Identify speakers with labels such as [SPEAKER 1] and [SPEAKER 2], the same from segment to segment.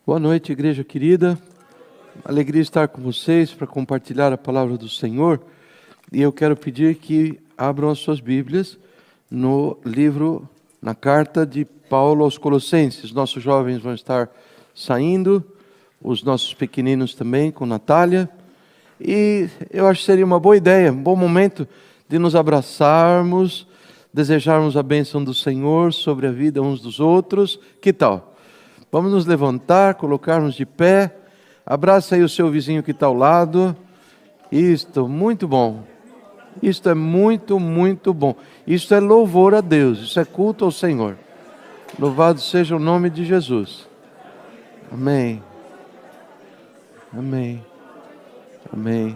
[SPEAKER 1] Boa noite, igreja querida. Alegria estar com vocês para compartilhar a palavra do Senhor. E eu quero pedir que abram as suas Bíblias no livro, na carta de Paulo aos Colossenses. Nossos jovens vão estar saindo, os nossos pequeninos também, com Natália. E eu acho que seria uma boa ideia, um bom momento de nos abraçarmos, desejarmos a bênção do Senhor sobre a vida uns dos outros. Que tal? Vamos nos levantar, colocarmos de pé. Abraça aí o seu vizinho que está ao lado. Isto, muito bom. Isto é muito, muito bom. Isto é louvor a Deus, isso é culto ao Senhor. Louvado seja o nome de Jesus. Amém. Amém. Amém.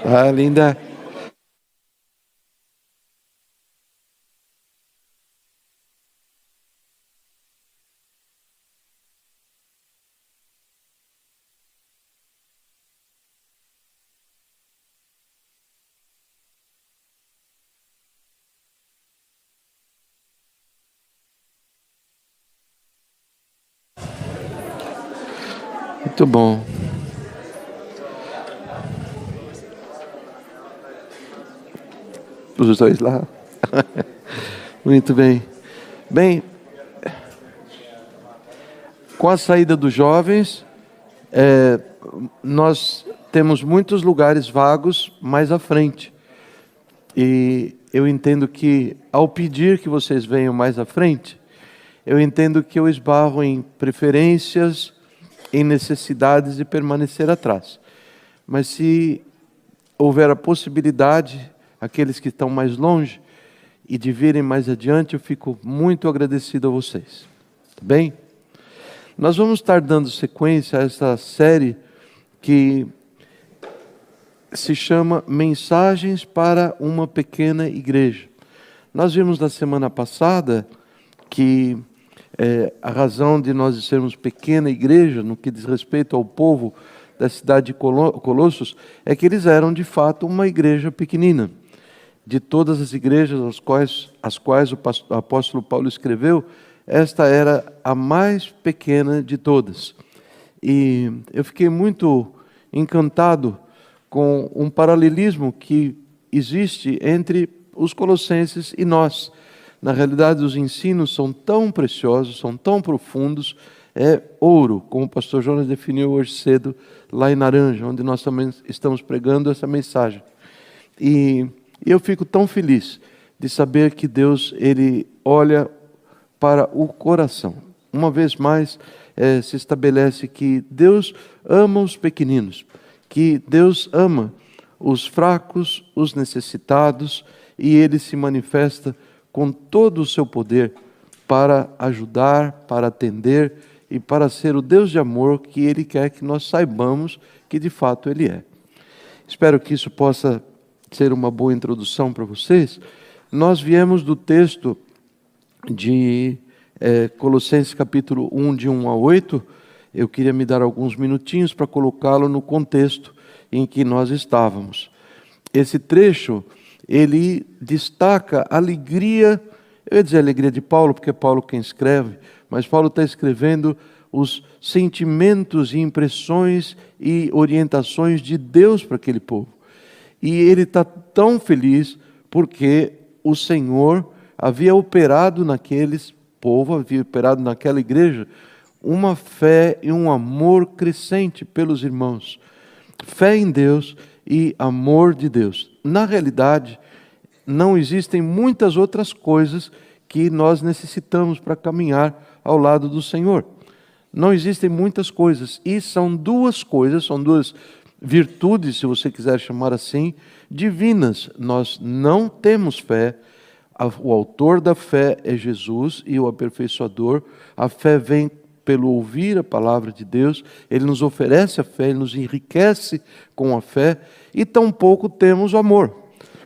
[SPEAKER 1] Ah, linda. Muito bom. Os dois lá. Muito bem. Bem, com a saída dos jovens, nós temos muitos lugares vagos mais à frente. E eu entendo que, ao pedir que vocês venham mais à frente, eu entendo que eu esbarro em preferências, em necessidades de permanecer atrás. Mas se houver a possibilidade, aqueles que estão mais longe, e de virem mais adiante, eu fico muito agradecido a vocês. Tá bem? Nós vamos estar dando sequência a essa série que se chama Mensagens para uma Pequena Igreja. Nós vimos na semana passada que a razão de nós sermos pequena igreja, no que diz respeito ao povo da cidade de Colossos, é que eles eram de fato uma igreja pequenina. De todas as igrejas às quais o apóstolo Paulo escreveu, esta era a mais pequena de todas. E eu fiquei muito encantado com um paralelismo que existe entre os colossenses e nós. Na realidade, os ensinos são tão preciosos, são tão profundos, é ouro, como o pastor Jonas definiu hoje cedo, lá em Naranja, onde nós também estamos pregando essa mensagem. E eu fico tão feliz de saber que Deus, Ele olha para o coração. Uma vez mais, se estabelece que Deus ama os pequeninos, que Deus ama os fracos, os necessitados, e Ele se manifesta com todo o seu poder para ajudar, para atender e para ser o Deus de amor que Ele quer que nós saibamos que de fato Ele é. Espero que isso possa ser uma boa introdução para vocês. Nós viemos do texto de Colossenses capítulo 1, de 1 a 8. Eu queria me dar alguns minutinhos para colocá-lo no contexto em que nós estávamos. Esse trecho, ele destaca a alegria, eu ia dizer a alegria de Paulo, porque é Paulo quem escreve, mas Paulo está escrevendo os sentimentos e impressões e orientações de Deus para aquele povo. E ele está tão feliz porque o Senhor havia operado naqueles povo, havia operado naquela igreja, uma fé e um amor crescente pelos irmãos. Fé em Deus e amor de Deus. Na realidade, não existem muitas outras coisas que nós necessitamos para caminhar ao lado do Senhor. Não existem muitas coisas. E são duas coisas, são duas virtudes, se você quiser chamar assim, divinas. Nós não temos fé. O autor da fé é Jesus e o aperfeiçoador. A fé vem pelo ouvir a palavra de Deus, Ele nos oferece a fé, Ele nos enriquece com a fé, e tampouco temos o amor,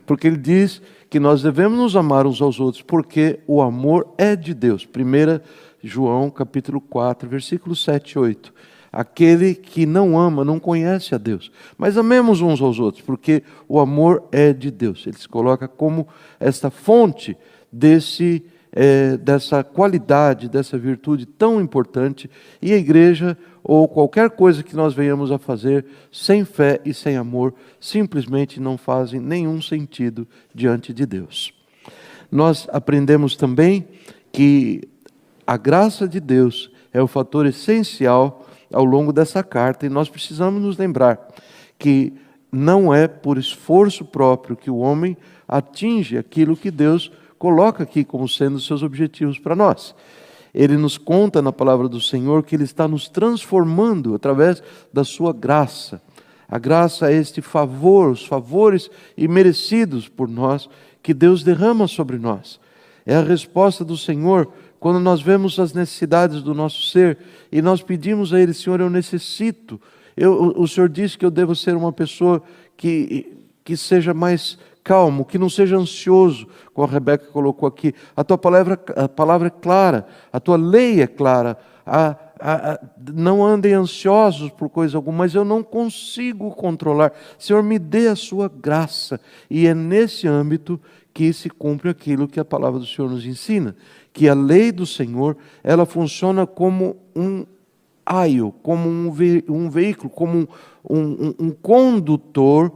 [SPEAKER 1] porque Ele diz que nós devemos nos amar uns aos outros, porque o amor é de Deus. 1 João capítulo 4, versículos 7 e 8. Aquele que não ama não conhece a Deus, mas amemos uns aos outros, porque o amor é de Deus. Ele se coloca como esta fonte dessa qualidade, dessa virtude tão importante, e a igreja, ou qualquer coisa que nós venhamos a fazer sem fé e sem amor, simplesmente não fazem nenhum sentido diante de Deus. Nós aprendemos também que a graça de Deus é o fator essencial ao longo dessa carta, e nós precisamos nos lembrar que não é por esforço próprio que o homem atinge aquilo que Deus coloca aqui como sendo os seus objetivos para nós. Ele nos conta na palavra do Senhor que Ele está nos transformando através da sua graça. A graça é este favor, os favores imerecidos por nós, que Deus derrama sobre nós. É a resposta do Senhor quando nós vemos as necessidades do nosso ser e nós pedimos a Ele: Senhor, eu necessito. O Senhor disse que eu devo ser uma pessoa que seja mais calmo, que não seja ansioso, como a Rebeca colocou aqui. A tua palavra é clara, a tua lei é clara. Não andem ansiosos por coisa alguma, mas eu não consigo controlar. Senhor, me dê a sua graça. E é nesse âmbito que se cumpre aquilo que a palavra do Senhor nos ensina, que a lei do Senhor, ela funciona como um aio, como um veículo, como um condutor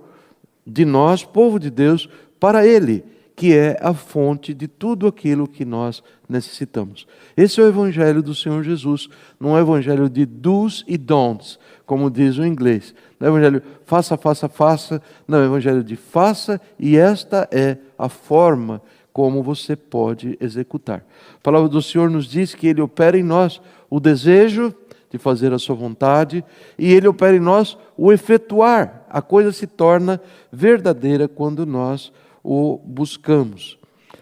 [SPEAKER 1] de nós, povo de Deus, para Ele, que é a fonte de tudo aquilo que nós necessitamos. Esse é o Evangelho do Senhor Jesus, não é o Evangelho de do's e don'ts, como diz o inglês. Não é o Evangelho faça, faça, faça, não, é o Evangelho de faça, e esta é a forma como você pode executar. A palavra do Senhor nos diz que Ele opera em nós o desejo de fazer a sua vontade, e Ele opera em nós o efetuar. A coisa se torna verdadeira quando nós o buscamos.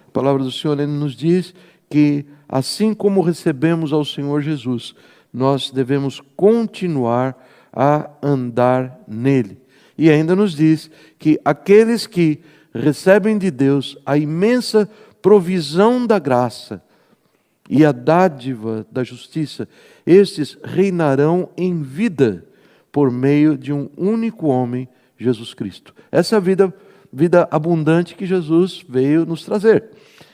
[SPEAKER 1] A palavra do Senhor nos diz que, assim como recebemos ao Senhor Jesus, nós devemos continuar a andar nele. E ainda nos diz que aqueles que recebem de Deus a imensa provisão da graça e a dádiva da justiça, estes reinarão em vida por meio de um único homem, Jesus Cristo. Essa é a vida abundante que Jesus veio nos trazer.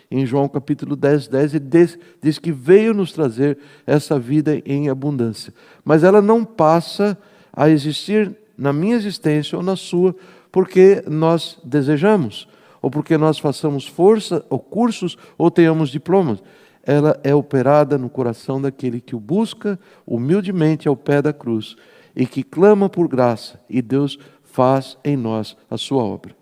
[SPEAKER 1] Em João capítulo 10, ele diz que veio nos trazer essa vida em abundância. Mas ela não passa a existir na minha existência ou na sua, porque nós desejamos, ou porque nós façamos força, ou cursos, ou tenhamos diplomas. Ela é operada no coração daquele que o busca humildemente ao pé da cruz e que clama por graça, e Deus faz em nós a sua obra.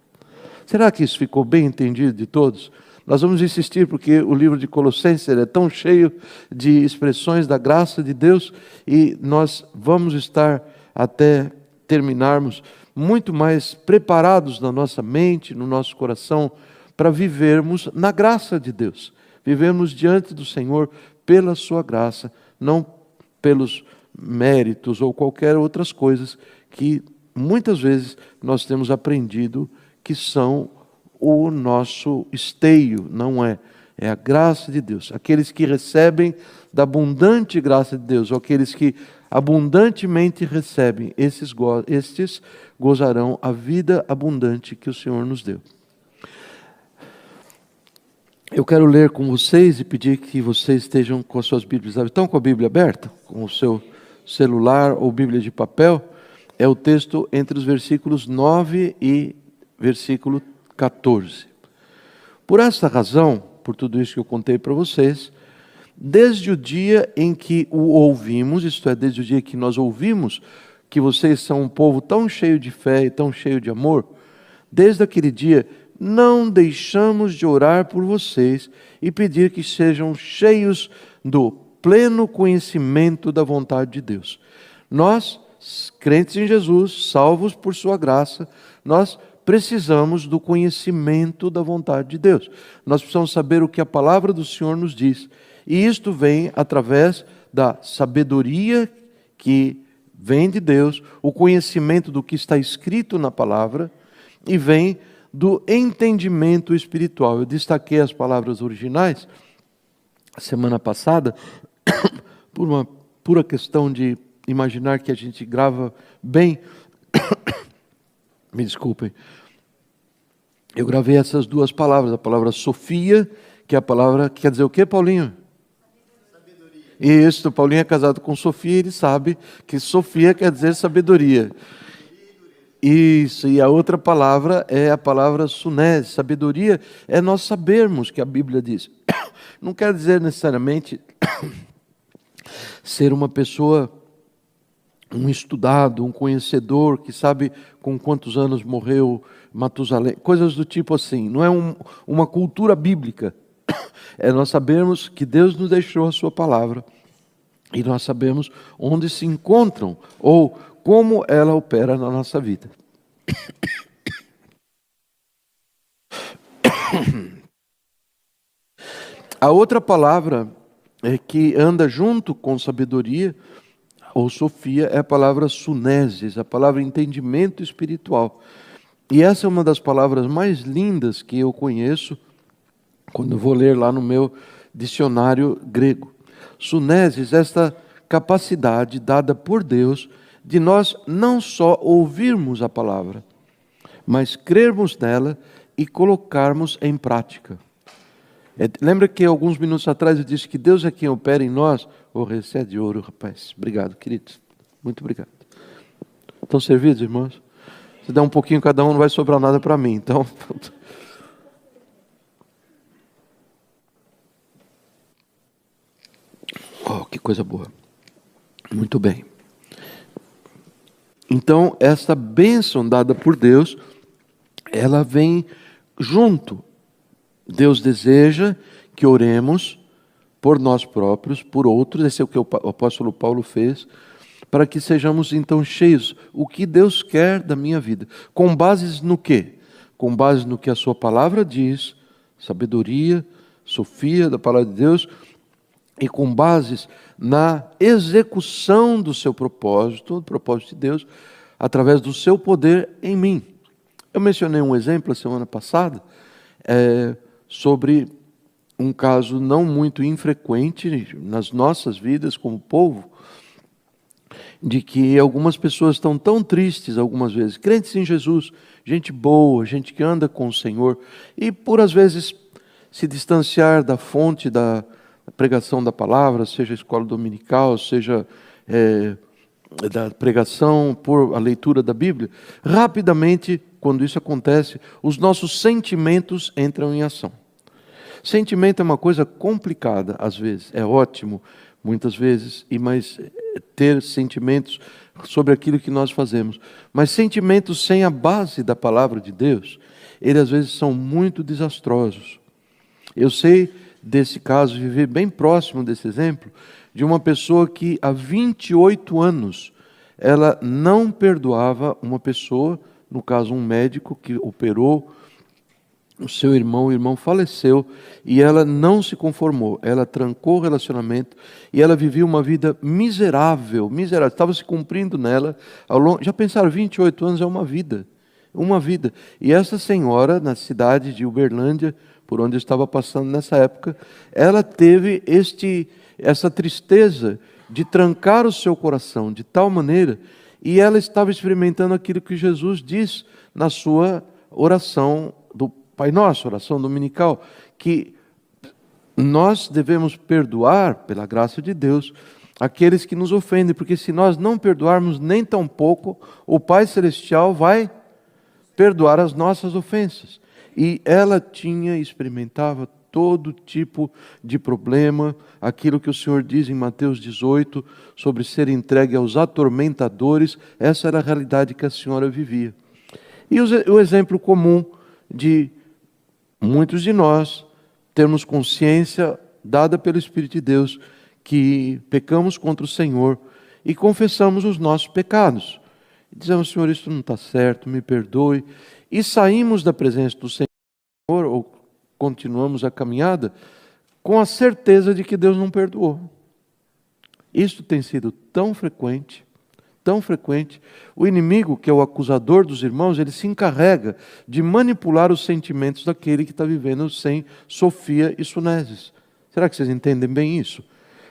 [SPEAKER 1] Será que isso ficou bem entendido de todos? Nós vamos insistir porque o livro de Colossenses é tão cheio de expressões da graça de Deus, e nós vamos estar, até terminarmos, muito mais preparados na nossa mente, no nosso coração, para vivermos na graça de Deus. Vivemos diante do Senhor pela sua graça, não pelos méritos ou qualquer outras coisas que muitas vezes nós temos aprendido que são o nosso esteio. Não é. É a graça de Deus. Aqueles que recebem da abundante graça de Deus, ou aqueles que abundantemente recebem, estes gozarão a vida abundante que o Senhor nos deu. Eu quero ler com vocês e pedir que vocês estejam com as suas Bíblias. Estão com a Bíblia aberta? Com o seu celular ou Bíblia de papel? É o texto entre os versículos 9 e versículo 14. Por essa razão, por tudo isso que eu contei para vocês, desde o dia em que o ouvimos, isto é, desde o dia que nós ouvimos que vocês são um povo tão cheio de fé e tão cheio de amor, desde aquele dia não deixamos de orar por vocês e pedir que sejam cheios do pleno conhecimento da vontade de Deus. Nós, crentes em Jesus, salvos por sua graça, nós precisamos do conhecimento da vontade de Deus. Nós precisamos saber o que a palavra do Senhor nos diz. E isto vem através da sabedoria que vem de Deus, o conhecimento do que está escrito na palavra, e vem do entendimento espiritual. Eu destaquei as palavras originais semana passada, por uma pura questão de imaginar que a gente grava bem. Me desculpem. Eu gravei essas duas palavras, a palavra Sofia, que é a palavra que quer dizer o quê, Paulinho? Sabedoria. Isso, Paulinho é casado com Sofia, ele sabe que Sofia quer dizer sabedoria. Isso, e a outra palavra é a palavra sunese. Sabedoria é nós sabermos que a Bíblia diz. Não quer dizer necessariamente ser uma pessoa, um estudado, um conhecedor, que sabe com quantos anos morreu Matusalém, coisas do tipo assim. Não é uma cultura bíblica. É nós sabermos que Deus nos deixou a sua palavra e nós sabemos onde se encontram ou como ela opera na nossa vida. A outra palavra que anda junto com sabedoria ou Sofia é a palavra sunesis, a palavra entendimento espiritual. E essa é uma das palavras mais lindas que eu conheço quando eu vou ler lá no meu dicionário grego. Sunesis, esta capacidade dada por Deus de nós não só ouvirmos a palavra, mas crermos nela e colocarmos em prática. Lembra que alguns minutos atrás eu disse que Deus é quem opera em nós? Oh, recebe de ouro, rapaz. Obrigado, queridos. Muito obrigado. Estão servidos, irmãos? Se der um pouquinho cada um, não vai sobrar nada para mim. Então, oh, que coisa boa. Muito bem. Então, essa bênção dada por Deus, ela vem junto. Deus deseja que oremos por nós próprios, por outros. Esse é o que o apóstolo Paulo fez, para que sejamos então cheios. O que Deus quer da minha vida? Com bases no quê? Com base no que a sua palavra diz, sabedoria, Sofia da palavra de Deus, e com bases na execução do seu propósito, do propósito de Deus, através do seu poder em mim. Eu mencionei um exemplo a semana passada, sobre um caso não muito infrequente nas nossas vidas como povo, de que algumas pessoas estão tão tristes algumas vezes, crentes em Jesus, gente boa, gente que anda com o Senhor, e por às vezes se distanciar da fonte da pregação da palavra, seja a escola dominical, seja da pregação por a leitura da Bíblia, rapidamente, quando isso acontece, os nossos sentimentos entram em ação. Sentimento é uma coisa complicada, às vezes, é ótimo, muitas vezes, mas ter sentimentos sobre aquilo que nós fazemos. Mas sentimentos sem a base da palavra de Deus, eles às vezes são muito desastrosos. Eu sei desse caso, viver bem próximo desse exemplo, de uma pessoa que há 28 anos, ela não perdoava uma pessoa, no caso um médico que operou o seu irmão, o irmão faleceu e ela não se conformou, ela trancou o relacionamento e ela vivia uma vida miserável, estava se cumprindo nela, já pensaram, 28 anos é uma vida, e essa senhora na cidade de Uberlândia, por onde eu estava passando nessa época, ela teve essa tristeza de trancar o seu coração de tal maneira, e ela estava experimentando aquilo que Jesus diz na sua oração do Pai Nosso, oração dominical, que nós devemos perdoar, pela graça de Deus, aqueles que nos ofendem, porque se nós não perdoarmos nem tão pouco, o Pai Celestial vai perdoar as nossas ofensas. E ela experimentava todo tipo de problema, aquilo que o Senhor diz em Mateus 18, sobre ser entregue aos atormentadores, essa era a realidade que a senhora vivia. E o exemplo comum de muitos de nós termos consciência dada pelo Espírito de Deus que pecamos contra o Senhor e confessamos os nossos pecados. E dizemos, Senhor, isso não está certo, me perdoe. E saímos da presença do Senhor, ou continuamos a caminhada, com a certeza de que Deus não perdoou. Isso tem sido tão frequente, tão frequente. O inimigo, que é o acusador dos irmãos, ele se encarrega de manipular os sentimentos daquele que está vivendo sem Sofia e Sunesis. Será que vocês entendem bem isso?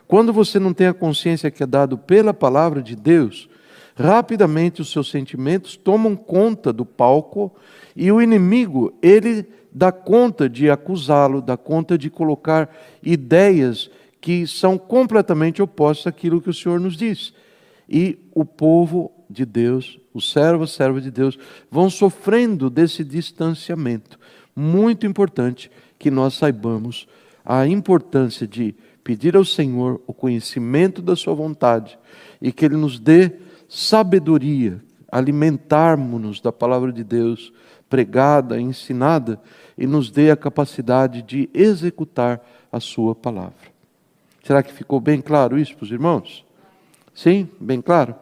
[SPEAKER 1] Quando você não tem a consciência que é dado pela palavra de Deus, rapidamente os seus sentimentos tomam conta do palco e o inimigo, ele dá conta de acusá-lo, dá conta de colocar ideias que são completamente opostas àquilo que o Senhor nos diz. E o povo de Deus, os servos, servas de Deus, vão sofrendo desse distanciamento. Muito importante que nós saibamos a importância de pedir ao Senhor o conhecimento da sua vontade e que Ele nos dê sabedoria, alimentarmos-nos da palavra de Deus pregada, ensinada, e nos dê a capacidade de executar a sua palavra. Será que ficou bem claro isso para os irmãos? Sim, bem claro?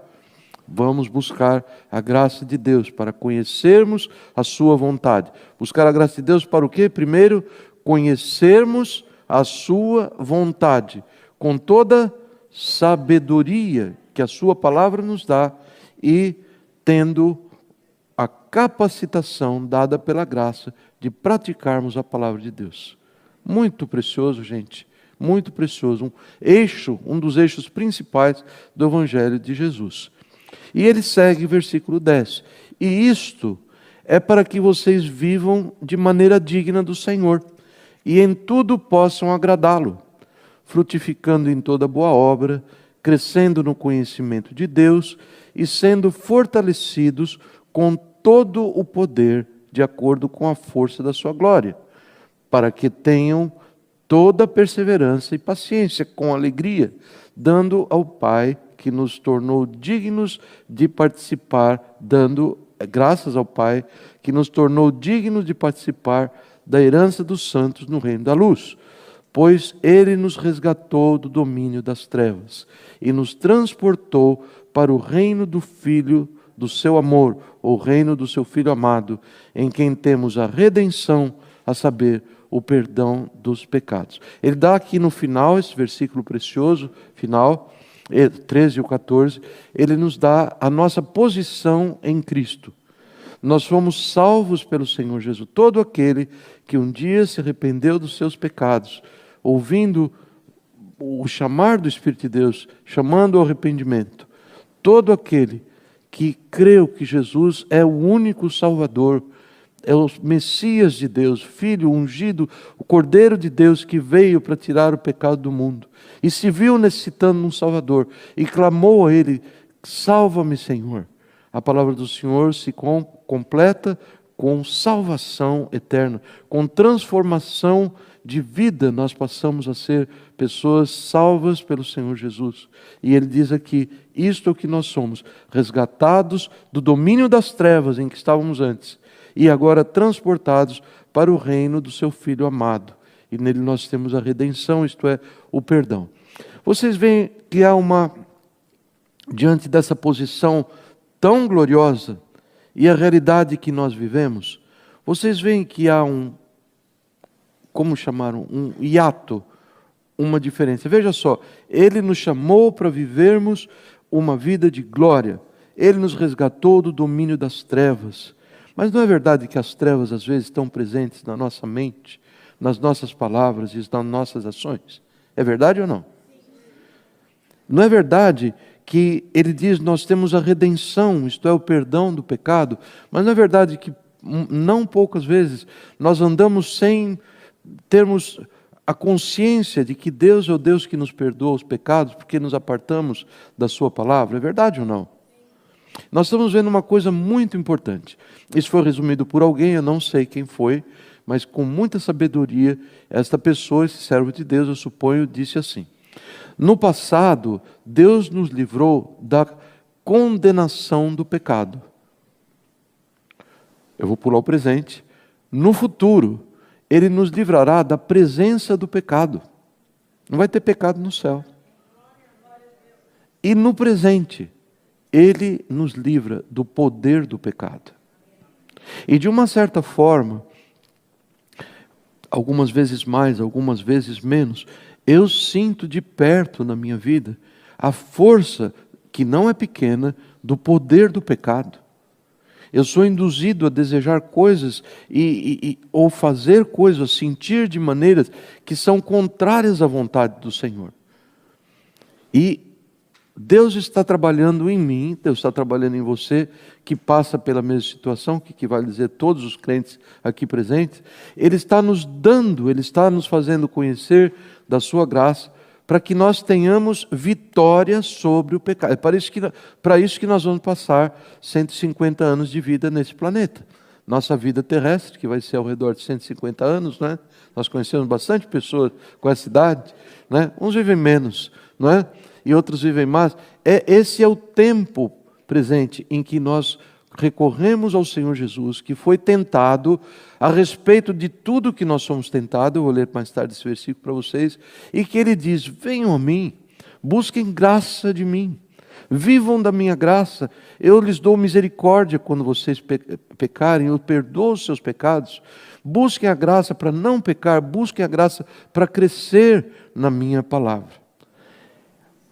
[SPEAKER 1] Vamos buscar a graça de Deus para conhecermos a sua vontade. Buscar a graça de Deus para o quê? Primeiro, conhecermos a sua vontade, com toda sabedoria que a sua palavra nos dá e tendo a capacitação dada pela graça de praticarmos a palavra de Deus. Muito precioso, gente, muito precioso. Um dos eixos principais do Evangelho de Jesus. E ele segue versículo 10. E isto é para que vocês vivam de maneira digna do Senhor e em tudo possam agradá-lo, frutificando em toda boa obra, crescendo no conhecimento de Deus e sendo fortalecidos com todo o poder de acordo com a força da sua glória, para que tenham toda perseverança e paciência com alegria, dando ao Pai que nos tornou dignos de participar, dando graças ao Pai que nos tornou dignos de participar da herança dos santos no reino da luz. Pois Ele nos resgatou do domínio das trevas e nos transportou para o reino do Filho do seu amor, o reino do seu Filho amado, em quem temos a redenção, a saber, o perdão dos pecados. Ele dá aqui no final, esse versículo precioso, final, 13 e 14, ele nos dá a nossa posição em Cristo. Nós fomos salvos pelo Senhor Jesus. Todo aquele que um dia se arrependeu dos seus pecados, ouvindo o chamar do Espírito de Deus, chamando ao arrependimento, todo aquele que creu que Jesus é o único Salvador, é o Messias de Deus, Filho ungido, o Cordeiro de Deus que veio para tirar o pecado do mundo, e se viu necessitando de um Salvador, e clamou a Ele, salva-me, Senhor. A palavra do Senhor se completa com salvação eterna, com transformação de vida. Nós passamos a ser pessoas salvas pelo Senhor Jesus. E Ele diz aqui, isto é o que nós somos, resgatados do domínio das trevas em que estávamos antes, e agora transportados para o reino do seu Filho amado. E nele nós temos a redenção, isto é, o perdão. Vocês veem que há diante dessa posição tão gloriosa e a realidade que nós vivemos, vocês veem que há um hiato, uma diferença. Veja só, Ele nos chamou para vivermos uma vida de glória. Ele nos resgatou do domínio das trevas. Mas não é verdade que as trevas às vezes estão presentes na nossa mente, nas nossas palavras e nas nossas ações? É verdade ou não? Não é verdade que Ele diz, nós temos a redenção, isto é, o perdão do pecado, mas não é verdade que não poucas vezes nós andamos sem termos a consciência de que Deus é o Deus que nos perdoa os pecados porque nos apartamos da sua palavra? É verdade ou não? Nós estamos vendo uma coisa muito importante. Isso foi resumido por alguém, eu não sei quem foi, mas com muita sabedoria, esta pessoa, esse servo de Deus, eu suponho, disse assim: no passado, Deus nos livrou da condenação do pecado. Eu vou pular o presente. No futuro, Ele nos livrará da presença do pecado. Não vai ter pecado no céu. E no presente, Ele nos livra do poder do pecado. E de uma certa forma, algumas vezes mais, algumas vezes menos, eu sinto de perto na minha vida a força que não é pequena, do poder do pecado. Eu sou induzido a desejar coisas ou fazer coisas, sentir de maneiras que são contrárias à vontade do Senhor. E Deus está trabalhando em mim, Deus está trabalhando em você, que passa pela mesma situação, que vai dizer todos os crentes aqui presentes. Ele está nos dando, Ele está nos fazendo conhecer da sua graça, para que nós tenhamos vitória sobre o pecado. É para isso que nós vamos passar 150 anos de vida nesse planeta. Nossa vida terrestre, que vai ser ao redor de 150 anos, né? Nós conhecemos bastante pessoas com essa idade, né? Uns vivem menos, não é? E outros vivem mais. Esse é o tempo presente em que nós recorremos ao Senhor Jesus, que foi tentado a respeito de tudo que nós somos tentados. Eu vou ler mais tarde esse versículo para vocês, e que ele diz: venham a mim, busquem graça de mim, vivam da minha graça, eu lhes dou misericórdia quando vocês pecarem, eu perdoo os seus pecados. Busquem a graça para não pecar, busquem a graça para crescer na minha palavra.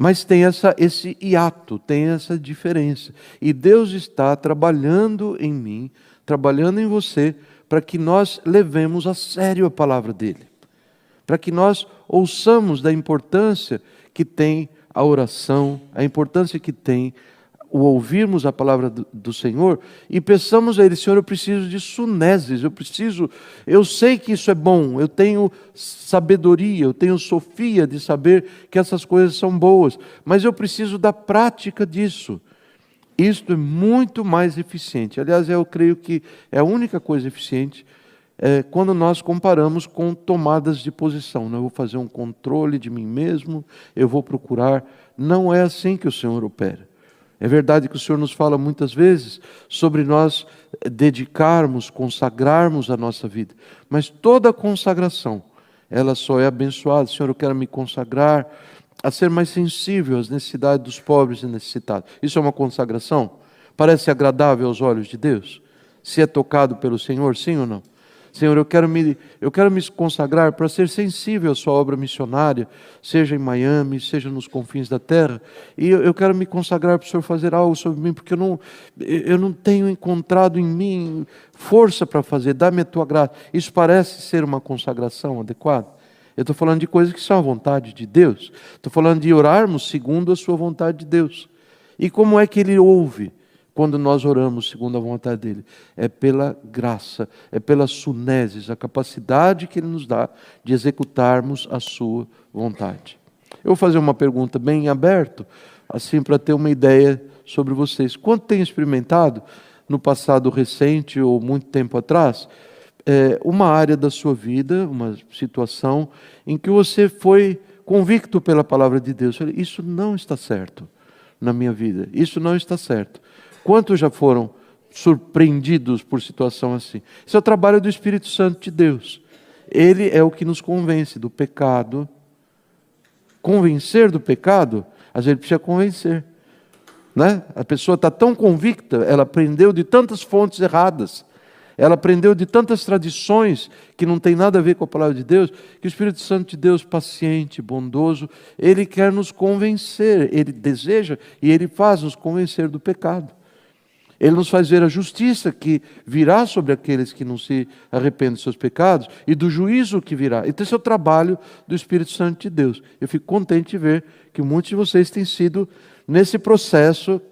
[SPEAKER 1] Mas tem esse hiato, tem essa diferença. E Deus está trabalhando em mim, trabalhando em você, para que nós levemos a sério a palavra dEle. Para que nós ouçamos da importância que tem a oração, a importância que tem o ouvirmos a palavra do Senhor, e peçamos a Ele: Senhor, eu preciso de suneses, eu sei que isso é bom, eu tenho sabedoria, eu tenho sofia de saber que essas coisas são boas, mas eu preciso da prática disso. Isto é muito mais eficiente. Aliás, eu creio que é a única coisa eficiente quando nós comparamos com tomadas de posição. Eu vou fazer um controle de mim mesmo, eu vou procurar. Não é assim que o Senhor opera. É verdade que o Senhor nos fala muitas vezes sobre nós dedicarmos, consagrarmos a nossa vida. Mas toda consagração, ela só é abençoada. Senhor, eu quero me consagrar a ser mais sensível às necessidades dos pobres e necessitados. Isso é uma consagração? Parece agradável aos olhos de Deus? Se é tocado pelo Senhor, sim ou não? Senhor, eu quero me consagrar para ser sensível à sua obra missionária, seja em Miami, seja nos confins da terra, e eu quero me consagrar para o Senhor fazer algo sobre mim, porque eu não tenho encontrado em mim força para fazer. Dá-me a tua graça. Isso parece ser uma consagração adequada? Eu estou falando de coisas que são a vontade de Deus. Estou falando de orarmos segundo a sua vontade de Deus. E como é que Ele ouve quando nós oramos segundo a vontade dEle? É pela graça, é pela suneses, a capacidade que Ele nos dá de executarmos a sua vontade. Eu vou fazer uma pergunta bem aberta, assim para ter uma ideia sobre vocês. Quanto tem experimentado, no passado recente ou muito tempo atrás, uma área da sua vida, uma situação em que você foi convicto pela palavra de Deus? Isso não está certo na minha vida, isso não está certo. Quantos já foram surpreendidos por situação assim? Isso é o trabalho do Espírito Santo de Deus. Ele é o que nos convence do pecado. Convencer do pecado, às vezes precisa convencer, né? A pessoa está tão convicta, ela aprendeu de tantas fontes erradas, ela aprendeu de tantas tradições que não tem nada a ver com a palavra de Deus, que o Espírito Santo de Deus, paciente, bondoso, Ele quer nos convencer, Ele deseja e Ele faz nos convencer do pecado. Ele nos faz ver a justiça que virá sobre aqueles que não se arrependem dos seus pecados e do juízo que virá. Então esse é o trabalho do Espírito Santo de Deus. Eu fico contente de ver que muitos de vocês têm sido nesse processo,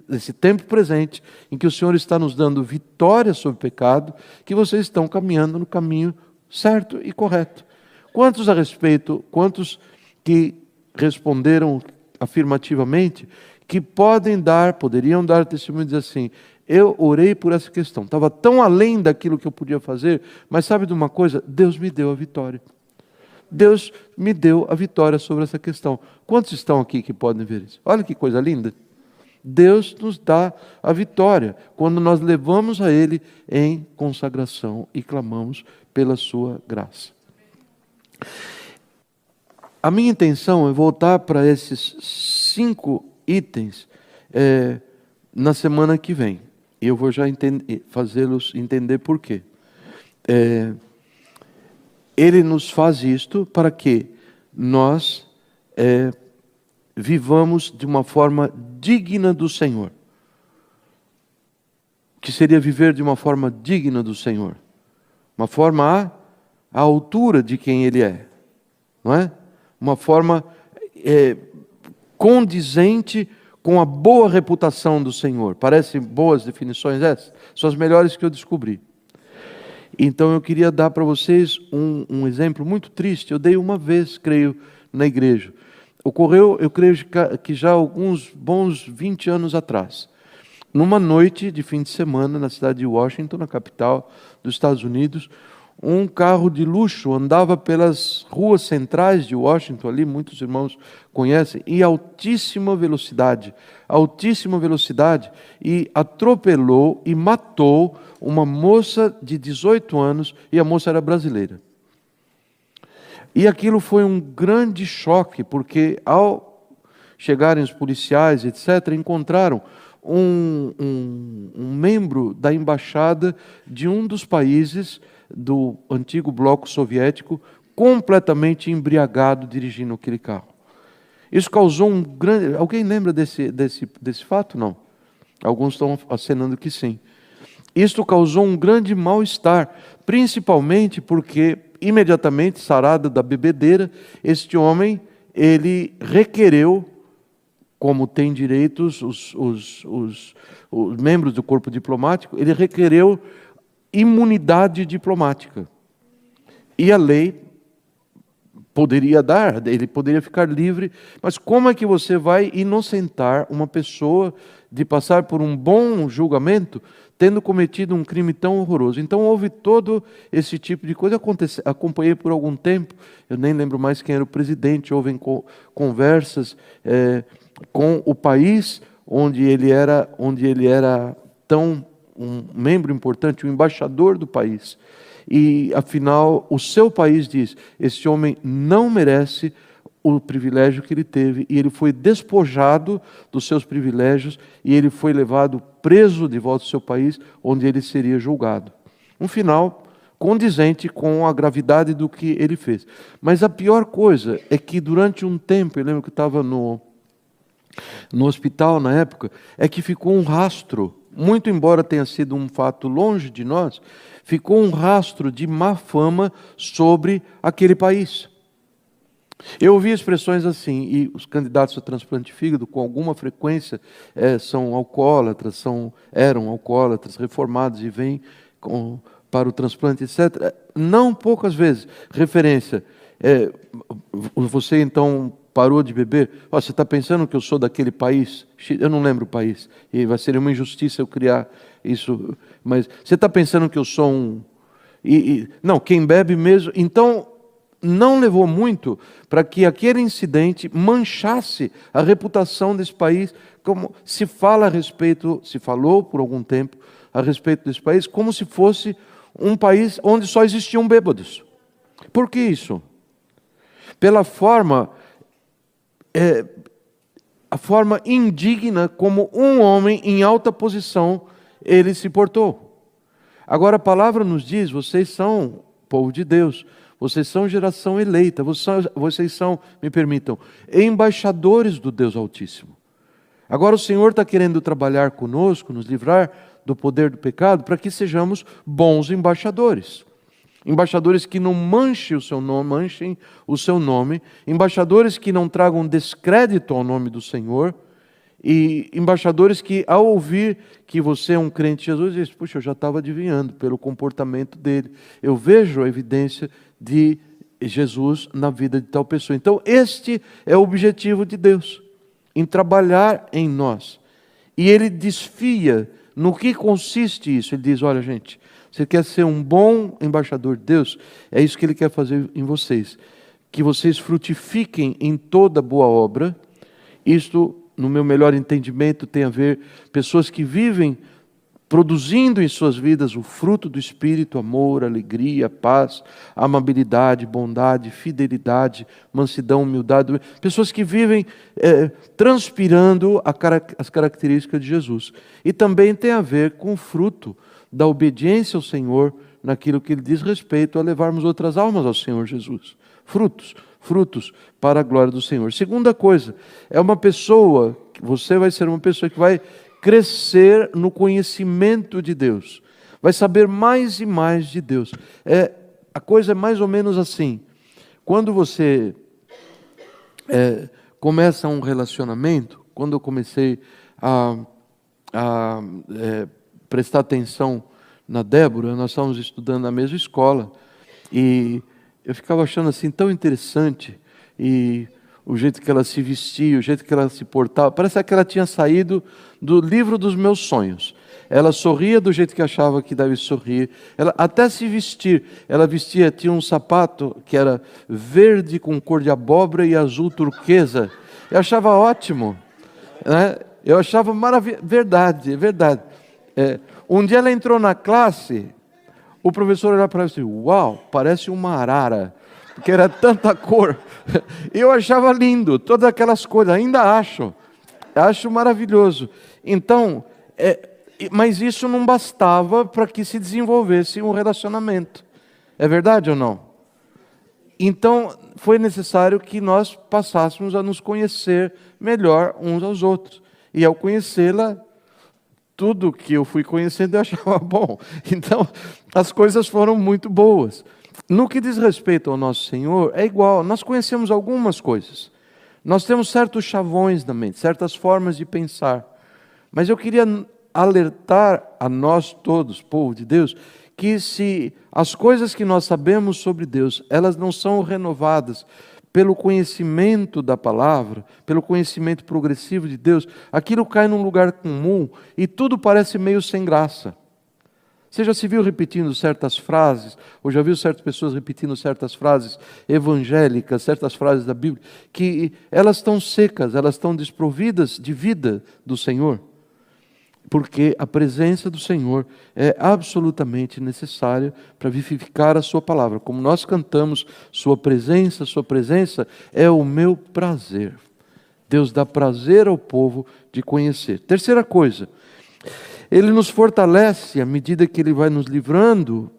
[SPEAKER 1] nesse tempo presente, em que o Senhor está nos dando vitória sobre o pecado, que vocês estão caminhando no caminho certo e correto. Quantos que responderam afirmativamente, que poderiam dar testemunho e dizer assim: eu orei por essa questão, estava tão além daquilo que eu podia fazer, mas sabe de uma coisa? Deus me deu a vitória. Deus me deu a vitória sobre essa questão. Quantos estão aqui que podem ver isso? Olha que coisa linda. Deus nos dá a vitória quando nós levamos a Ele em consagração e clamamos pela sua graça. A minha intenção é voltar para esses 5 itens na semana que vem. E eu vou já fazê-los entender por quê. Ele nos faz isto para que nós vivamos de uma forma digna do Senhor. O que seria viver de uma forma digna do Senhor? Uma forma à altura de quem Ele é, não é? Uma forma condizente com a boa reputação do Senhor. Parecem boas definições essas? São as melhores que eu descobri. Então eu queria dar para vocês um exemplo muito triste. Eu dei uma vez, creio, na igreja. Ocorreu, eu creio que já alguns bons 20 anos atrás. Numa noite de fim de semana, na cidade de Washington, na capital dos Estados Unidos, um carro de luxo andava pelas ruas centrais de Washington, ali muitos irmãos conhecem, em altíssima velocidade, e atropelou e matou uma moça de 18 anos, e a moça era brasileira. E aquilo foi um grande choque, porque ao chegarem os policiais, etc., encontraram um membro da embaixada de um dos países do antigo bloco soviético, completamente embriagado, dirigindo aquele carro. Isso causou um grande... Alguém lembra desse fato? Não. Alguns estão acenando que sim. Isto causou um grande mal-estar, principalmente porque, imediatamente, sarado da bebedeira, este homem, ele requereu, como tem direitos os membros do corpo diplomático, ele requereu imunidade diplomática. E a lei poderia dar, ele poderia ficar livre, mas como é que você vai inocentar uma pessoa de passar por um bom julgamento, tendo cometido um crime tão horroroso? Então houve todo esse tipo de coisa. Acompanhei por algum tempo, eu nem lembro mais quem era o presidente, houve conversas com o país onde ele era tão um membro importante, o embaixador do país. E, afinal, o seu país diz: esse homem não merece o privilégio que ele teve, e ele foi despojado dos seus privilégios, e ele foi levado preso de volta ao seu país, onde ele seria julgado. Um final condizente com a gravidade do que ele fez. Mas a pior coisa é que, durante um tempo, eu lembro que eu estava no hospital na época, é que ficou um rastro, muito embora tenha sido um fato longe de nós, ficou um rastro de má fama sobre aquele país. Eu ouvi expressões assim, e os candidatos a transplante de fígado, com alguma frequência, são alcoólatras, eram alcoólatras, reformados e vêm para o transplante, etc. Não poucas vezes, referência, você então parou de beber? Você está pensando que eu sou daquele país? Eu não lembro o país, e vai ser uma injustiça eu criar isso, mas você está pensando que eu sou um... Não, quem bebe mesmo... Então, não levou muito para que aquele incidente manchasse a reputação desse país, como se falou por algum tempo a respeito desse país, como se fosse um país onde só existiam bêbados. Por que isso? Pela forma... a forma indigna como um homem em alta posição ele se portou. Agora a palavra nos diz: vocês são povo de Deus, vocês são geração eleita, vocês são, me permitam, embaixadores do Deus Altíssimo. Agora o Senhor está querendo trabalhar conosco, nos livrar do poder do pecado, para que sejamos bons embaixadores. Embaixadores que não manchem o seu nome, embaixadores que não tragam descrédito ao nome do Senhor, e embaixadores que, ao ouvir que você é um crente de Jesus, diz: puxa, eu já estava adivinhando pelo comportamento dele, eu vejo a evidência de Jesus na vida de tal pessoa. Então este é o objetivo de Deus, em trabalhar em nós. E Ele desfia no que consiste isso. Ele diz: olha, gente, você quer ser um bom embaixador de Deus? É isso que Ele quer fazer em vocês. Que vocês frutifiquem em toda boa obra. Isto, no meu melhor entendimento, tem a ver pessoas que vivem produzindo em suas vidas o fruto do Espírito: amor, alegria, paz, amabilidade, bondade, fidelidade, mansidão, humildade. Pessoas que vivem transpirando as características de Jesus. E também tem a ver com o fruto da obediência ao Senhor naquilo que Ele diz respeito a levarmos outras almas ao Senhor Jesus. Frutos. frutos para a glória do Senhor. Segunda coisa, é uma pessoa, você vai ser uma pessoa que vai crescer no conhecimento de Deus, vai saber mais e mais de Deus. A coisa é mais ou menos assim, quando você começa um relacionamento, quando eu comecei a prestar atenção na Débora, nós estávamos estudando na mesma escola, e eu ficava achando assim tão interessante, e o jeito que ela se vestia, o jeito que ela se portava, parece que ela tinha saído do livro dos meus sonhos. Ela sorria do jeito que achava que deve sorrir, ela até se vestir, ela vestia, tinha um sapato que era verde com cor de abóbora e azul turquesa, eu achava ótimo, né? Eu achava maravilhoso, verdade, é verdade. Um dia ela entrou na classe, o professor olhava para ela e disse, uau, parece uma arara, porque era tanta cor. Eu achava lindo, todas aquelas coisas, ainda acho maravilhoso. Então, mas isso não bastava para que se desenvolvesse um relacionamento. É verdade ou não? Então, foi necessário que nós passássemos a nos conhecer melhor uns aos outros. E ao conhecê-la, tudo que eu fui conhecendo eu achava bom. Então, as coisas foram muito boas. No que diz respeito ao nosso Senhor, é igual. Nós conhecemos algumas coisas. Nós temos certos chavões na mente, certas formas de pensar. Mas eu queria alertar a nós todos, povo de Deus, que se as coisas que nós sabemos sobre Deus, elas não são renovadas pelo conhecimento da palavra, pelo conhecimento progressivo de Deus, aquilo cai num lugar comum e tudo parece meio sem graça. Você já se viu repetindo certas frases, ou já viu certas pessoas repetindo certas frases evangélicas, certas frases da Bíblia, que elas estão secas, elas estão desprovidas de vida do Senhor? Porque a presença do Senhor é absolutamente necessária para vivificar a sua palavra. Como nós cantamos, sua presença é o meu prazer. Deus dá prazer ao povo de conhecer. Terceira coisa, Ele nos fortalece à medida que Ele vai nos livrando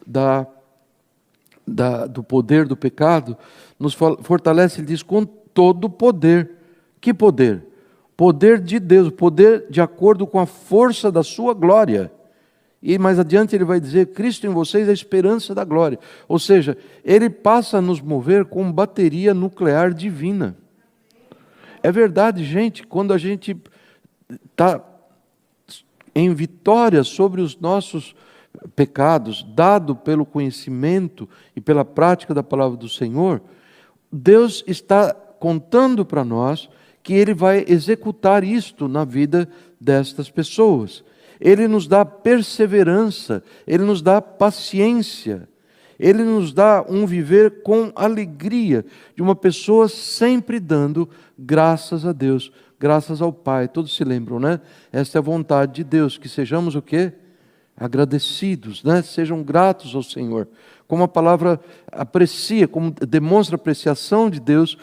[SPEAKER 1] do poder do pecado, nos fortalece, Ele diz, com todo o poder. Que poder? Poder de Deus, poder de acordo com a força da sua glória. E mais adiante ele vai dizer, Cristo em vocês é a esperança da glória. Ou seja, Ele passa a nos mover com bateria nuclear divina. É verdade, gente, quando a gente está em vitória sobre os nossos pecados, dado pelo conhecimento e pela prática da palavra do Senhor, Deus está contando para nós que Ele vai executar isto na vida destas pessoas. Ele nos dá perseverança, Ele nos dá paciência, Ele nos dá um viver com alegria, de uma pessoa sempre dando graças a Deus, graças ao Pai. Todos se lembram, né? Esta é a vontade de Deus, que sejamos o quê? Agradecidos, né? Sejam gratos ao Senhor. Como a palavra aprecia, como demonstra a apreciação de Deus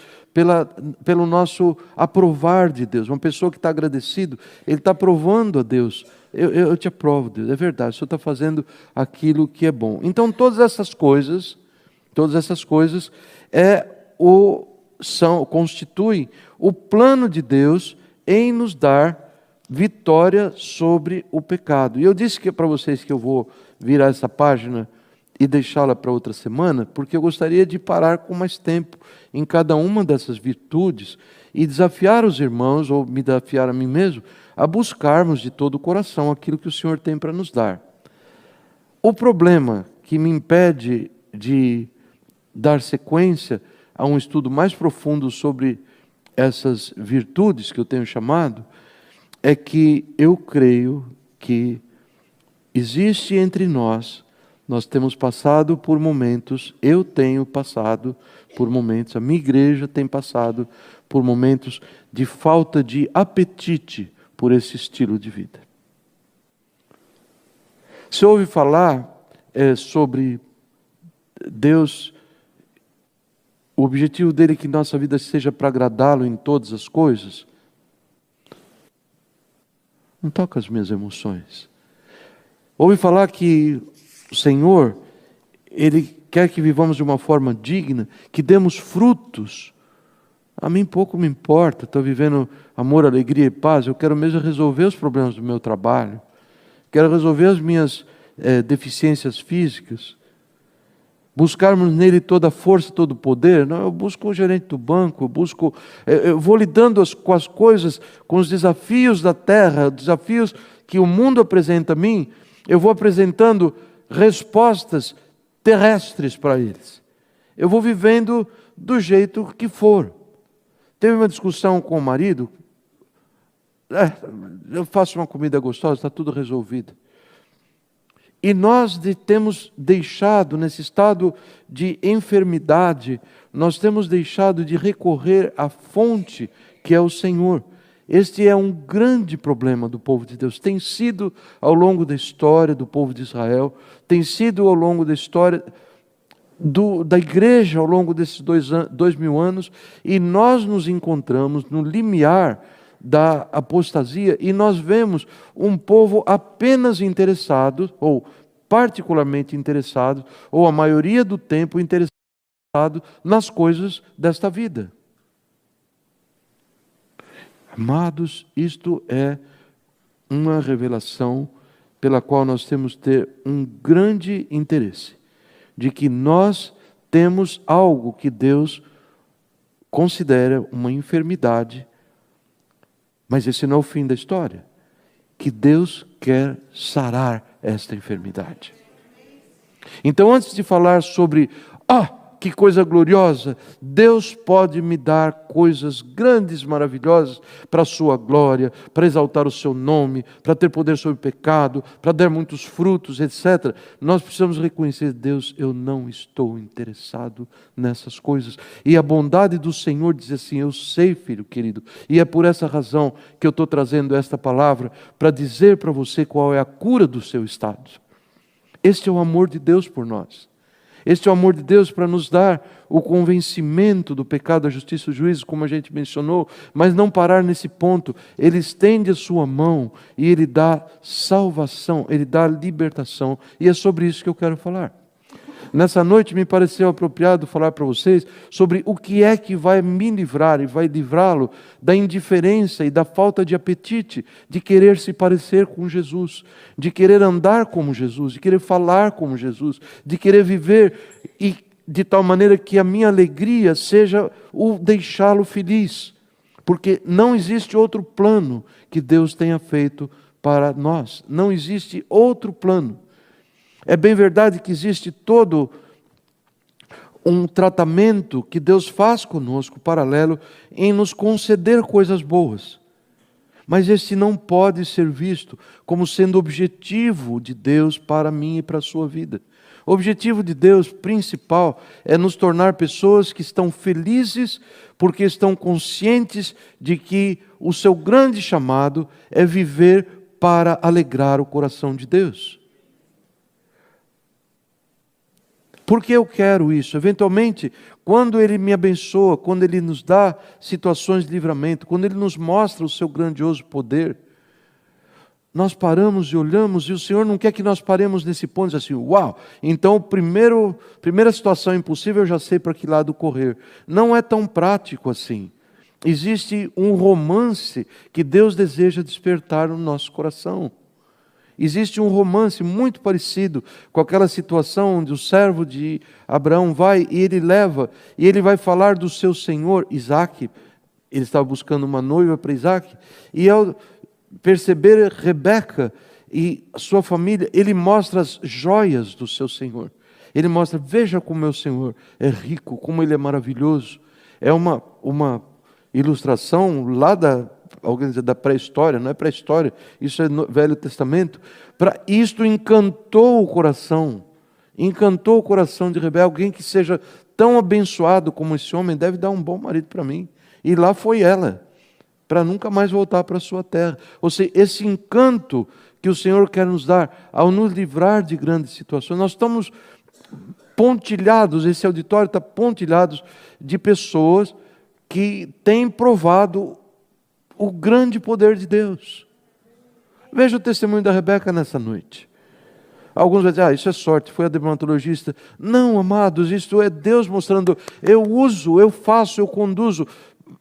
[SPEAKER 1] pelo nosso aprovar de Deus. Uma pessoa que está agradecido, ele está aprovando a Deus. Eu te aprovo, Deus, é verdade, o Senhor está fazendo aquilo que é bom. Então, todas essas coisas constituem o plano de Deus em nos dar vitória sobre o pecado. E eu disse para vocês que eu vou virar essa página e deixá-la para outra semana, porque eu gostaria de parar com mais tempo em cada uma dessas virtudes e desafiar os irmãos, ou me desafiar a mim mesmo, a buscarmos de todo o coração aquilo que o Senhor tem para nos dar. O problema que me impede de dar sequência a um estudo mais profundo sobre essas virtudes que eu tenho chamado, é que eu creio que existe entre nós temos passado por momentos, eu tenho passado por momentos, a minha igreja tem passado por momentos de falta de apetite por esse estilo de vida. Se ouve falar sobre Deus, o objetivo dele é que nossa vida seja para agradá-lo em todas as coisas, não toca as minhas emoções. Ouve falar que o Senhor, Ele quer que vivamos de uma forma digna, que demos frutos. A mim pouco me importa, estou vivendo amor, alegria e paz, eu quero mesmo resolver os problemas do meu trabalho, quero resolver as minhas deficiências físicas, buscarmos nele toda a força, todo o poder. Não, eu busco o gerente do banco, eu vou lidando com as coisas, com os desafios da terra, desafios que o mundo apresenta a mim, eu vou apresentando respostas terrestres para eles. Eu vou vivendo do jeito que for. Teve uma discussão com o marido, eu faço uma comida gostosa, está tudo resolvido. E nós temos deixado, nesse estado de enfermidade, nós temos deixado de recorrer à fonte que é o Senhor. Este é um grande problema do povo de Deus. Tem sido ao longo da história do povo de Israel, tem sido ao longo da história da igreja ao longo desses 2000 anos, e nós nos encontramos no limiar da apostasia, e nós vemos um povo apenas interessado, ou particularmente interessado, ou a maioria do tempo interessado nas coisas desta vida. Amados, isto é uma revelação pela qual nós temos que ter um grande interesse, de que nós temos algo que Deus considera uma enfermidade, mas esse não é o fim da história, que Deus quer sarar esta enfermidade. Então, antes de falar sobre, que coisa gloriosa, Deus pode me dar coisas grandes, maravilhosas, para a sua glória, para exaltar o seu nome, para ter poder sobre o pecado, para dar muitos frutos, etc. Nós precisamos reconhecer, Deus, eu não estou interessado nessas coisas. E a bondade do Senhor diz assim, eu sei, filho querido, e é por essa razão que eu estou trazendo esta palavra, para dizer para você qual é a cura do seu estado. Este é o amor de Deus por nós. Este é o amor de Deus para nos dar o convencimento do pecado, da justiça e do juízo, como a gente mencionou, mas não parar nesse ponto. Ele estende a sua mão e Ele dá salvação, Ele dá libertação, e é sobre isso que eu quero falar. Nessa noite me pareceu apropriado falar para vocês sobre o que é que vai me livrar e vai livrá-lo da indiferença e da falta de apetite de querer se parecer com Jesus, de querer andar como Jesus, de querer falar como Jesus, de querer viver e de tal maneira que a minha alegria seja o deixá-lo feliz, porque não existe outro plano que Deus tenha feito para nós, não existe outro plano. É bem verdade que existe todo um tratamento que Deus faz conosco, paralelo, em nos conceder coisas boas. Mas este não pode ser visto como sendo objetivo de Deus para mim e para a sua vida. O objetivo de Deus principal é nos tornar pessoas que estão felizes porque estão conscientes de que o seu grande chamado é viver para alegrar o coração de Deus. Por que eu quero isso? Eventualmente, quando Ele me abençoa, quando Ele nos dá situações de livramento, quando Ele nos mostra o seu grandioso poder, nós paramos e olhamos, e o Senhor não quer que nós paremos nesse ponto, diz assim, uau, então primeira situação impossível eu já sei para que lado correr. Não é tão prático assim. Existe um romance que Deus deseja despertar no nosso coração. Existe um romance muito parecido com aquela situação onde o servo de Abraão vai e ele leva, e ele vai falar do seu senhor, Isaque. Ele estava buscando uma noiva para Isaque, e ao perceber Rebeca e sua família, ele mostra as joias do seu senhor. Ele mostra, veja como meu senhor é rico, como ele é maravilhoso. É uma ilustração lá da pré-história, não é pré-história, isso é no Velho Testamento. Isto encantou o coração de Rebeca. Alguém que seja tão abençoado como esse homem deve dar um bom marido para mim. E lá foi ela, para nunca mais voltar para a sua terra. Ou seja, esse encanto que o Senhor quer nos dar ao nos livrar de grandes situações. Nós estamos pontilhados, esse auditório está pontilhado de pessoas que têm provado o grande poder de Deus. Veja o testemunho da Rebeca nessa noite. Alguns vão dizer, isso é sorte, foi a dermatologista. Não, amados, isso é Deus mostrando, eu uso, eu faço, eu conduzo.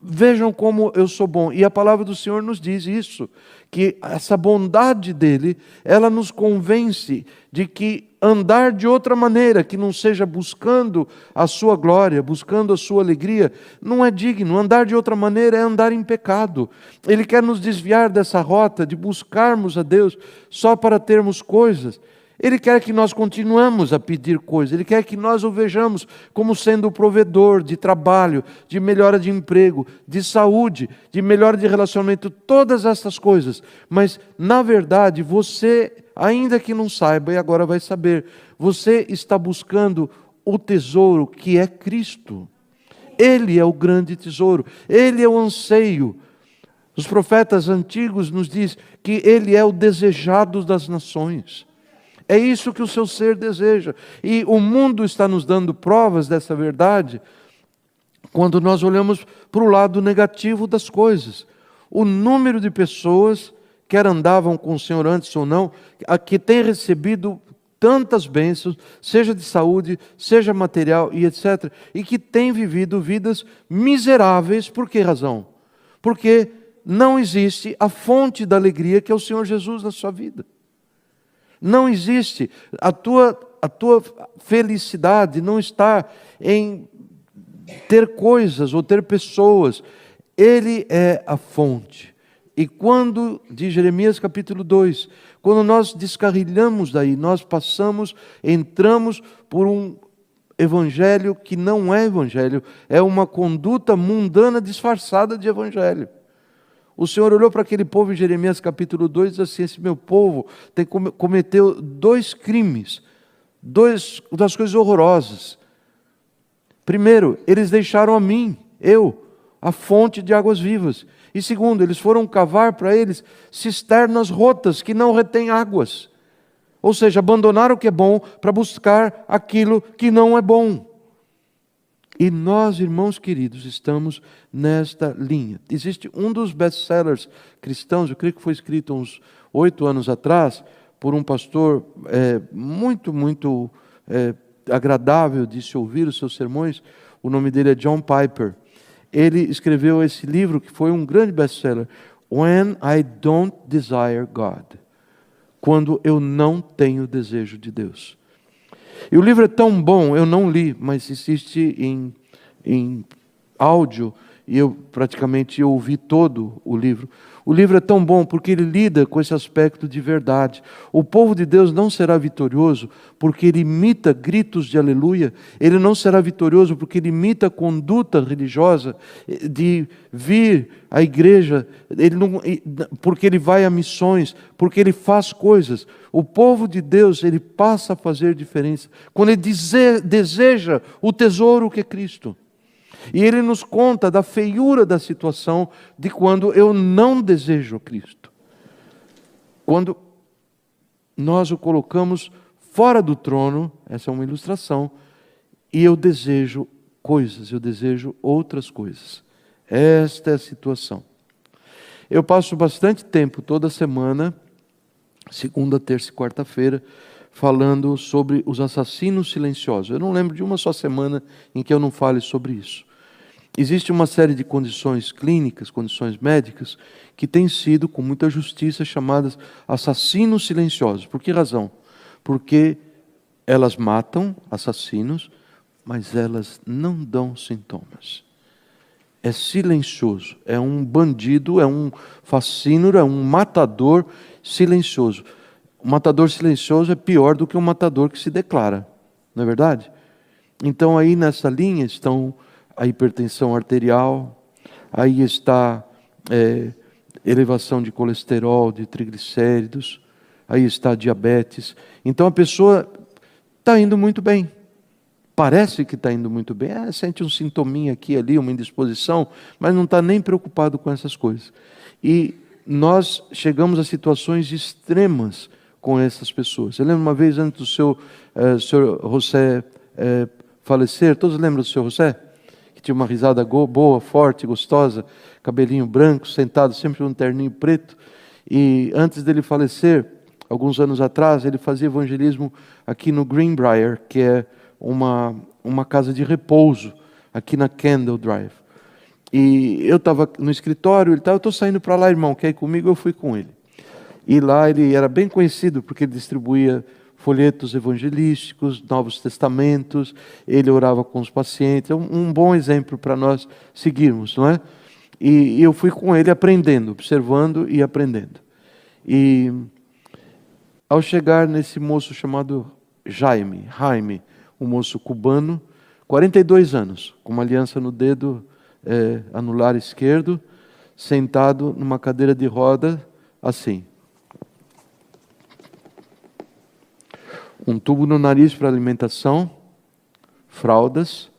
[SPEAKER 1] Vejam como eu sou bom. E a palavra do Senhor nos diz isso, que essa bondade dele, ela nos convence de que andar de outra maneira, que não seja buscando a sua glória, buscando a sua alegria, não é digno. Andar de outra maneira é andar em pecado. Ele quer nos desviar dessa rota de buscarmos a Deus só para termos coisas. Ele quer que nós continuemos a pedir coisas. Ele quer que nós o vejamos como sendo o provedor de trabalho, de melhora de emprego, de saúde, de melhora de relacionamento, todas essas coisas. Mas, na verdade, você, ainda que não saiba, e agora vai saber, você está buscando o tesouro que é Cristo. Ele é o grande tesouro. Ele é o anseio. Os profetas antigos nos dizem que Ele é o desejado das nações. É isso que o seu ser deseja. E o mundo está nos dando provas dessa verdade quando nós olhamos para o lado negativo das coisas. O número de pessoas, quer andavam com o Senhor antes ou não, que tem recebido tantas bênçãos, seja de saúde, seja material e etc., e que tem vivido vidas miseráveis. Por que razão? Porque não existe a fonte da alegria que é o Senhor Jesus na sua vida. Não existe. A tua felicidade não está em ter coisas ou ter pessoas. Ele é a fonte. E quando, de Jeremias capítulo 2, quando nós descarrilhamos daí, nós entramos por um evangelho que não é evangelho, é uma conduta mundana disfarçada de evangelho. O Senhor olhou para aquele povo em Jeremias capítulo 2 e disse assim, esse meu povo cometeu dois crimes, duas coisas horrorosas. Primeiro, eles deixaram a mim, a fonte de águas vivas. E segundo, eles foram cavar para eles cisternas rotas que não retêm águas. Ou seja, abandonaram o que é bom para buscar aquilo que não é bom. E nós, irmãos queridos, estamos nesta linha. Existe um dos best-sellers cristãos, eu creio que foi escrito uns 8 anos atrás, por um pastor muito agradável de se ouvir os seus sermões. O nome dele é John Piper. Ele escreveu esse livro que foi um grande best-seller, When I Don't Desire God. Quando eu não tenho desejo de Deus. E o livro é tão bom, eu não li, mas existe em áudio, e eu praticamente ouvi todo o livro. O livro é tão bom porque ele lida com esse aspecto de verdade. O povo de Deus não será vitorioso porque ele imita gritos de aleluia. Ele não será vitorioso porque ele imita a conduta religiosa de vir à igreja, porque ele vai a missões, porque ele faz coisas. O povo de Deus, ele passa a fazer diferença quando ele deseja o tesouro que é Cristo. E ele nos conta da feiura da situação de quando eu não desejo Cristo. Quando nós o colocamos fora do trono, essa é uma ilustração, e eu desejo coisas, eu desejo outras coisas. Esta é a situação. Eu passo bastante tempo, toda semana, segunda, terça e quarta-feira, falando sobre os assassinos silenciosos. Eu não lembro de uma só semana em que eu não fale sobre isso. Existe uma série de condições clínicas, condições médicas, que têm sido, com muita justiça, chamadas assassinos silenciosos. Por que razão? Porque elas matam assassinos, mas elas não dão sintomas. É silencioso, é um bandido, é um fascínio, é um matador silencioso. O matador silencioso é pior do que um matador que se declara, não é verdade? Então aí nessa linha estão a hipertensão arterial, aí está elevação de colesterol, de triglicéridos, aí está diabetes. Então a pessoa está indo muito bem, parece que está indo muito bem, sente um sintominha aqui ali, uma indisposição, mas não está nem preocupado com essas coisas. E nós chegamos a situações extremas com essas pessoas. Eu lembro uma vez antes do senhor José falecer, todos lembram do senhor José? Tinha uma risada boa, forte, gostosa, cabelinho branco, sentado sempre num terninho preto. E antes dele falecer, alguns anos atrás, ele fazia evangelismo aqui no Greenbrier, que é uma casa de repouso, aqui na Kendall Drive. E eu estava no escritório, ele estava, eu estou saindo para lá, irmão, quer ir comigo? Eu fui com ele. E lá ele era bem conhecido, porque ele distribuía folhetos evangelísticos, Novos Testamentos, ele orava com os pacientes, é um bom exemplo para nós seguirmos, não é? E eu fui com ele aprendendo, observando e aprendendo. E ao chegar nesse moço chamado Jaime, um moço cubano, 42 anos, com uma aliança no dedo anular esquerdo, sentado numa cadeira de roda, assim. Um tubo no nariz para alimentação, fraldas.